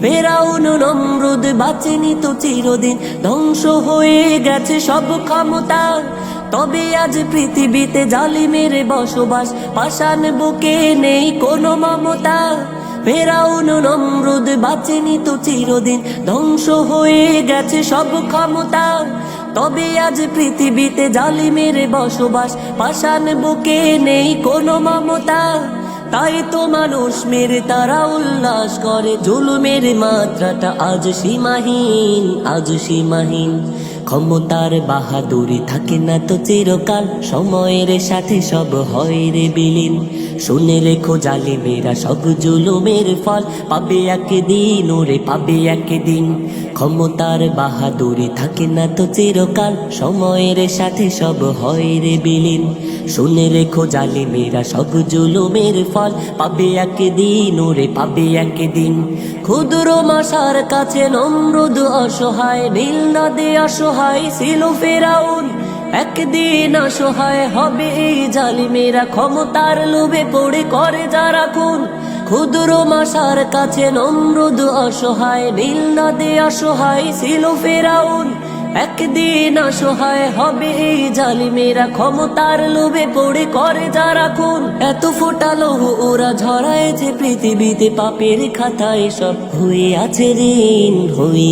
ফেরাউন নমরুদ বাঁচেনি তো চিরদিন, ধ্বংস হয়ে গেছে সব ক্ষমতা। তবে আজ পৃথিবীতে জালিমের বসবাস, পাষাণ বুকে নেই কোনো মমতা। ফেরাউন নমরুদ বাঁচেনি তো চিরদিন, ধ্বংস হয়ে গেছে সব ক্ষমতা। তবে আজ পৃথিবীতে জালিমের বসবাস, পাষাণ বুকে নেই কোনো মমতা। তাই তো মানুষ মেরে তারা উল্লাস করে, জুলুমের মাত্রাটা আজ সীমাহীন, আজ সীমাহীন। ক্ষমতার বাহাদুরি থাকে না তো চিরকাল, সময়ের সাথে সব হয় রে বিলীন। শুনে রেখো জালিমেরা সব জুলুমের ফল, পাবে একদিন ওরে পাবে একদিন। ক্ষমতার বাহাদুরি থাকে না তো চিরকাল, সময়ের সাথে সব হয় রে বিলীন। শুনে রেখো জালিমেরা সব জুলুমের ফল, পাবে একদিন ওরে পাবে একদিন। ক্ষুদ্র মশার কাছে নমরুদ অসহায়, নীল নদে অসহায় ছিল ফেরাউন। একদিন অসহায় হবে এই জালিমেরা, ক্ষমতার লোভে পড়ে করে যারা খুন। ক্ষুদ্র মশার কাছে নমরুদ অসহায়, নীল নদে অসহায় ছিল ফেরাউন। একদিন অসহায় হবে এই জালিমেরা, ক্ষমতার লোভে পড়ে করে যারা খুন। এত ফোটালো ওরা ঝরায় যে পৃথিবীতে, পাপের খাতায় সব হয়ে আছে ঋণ হয়ে।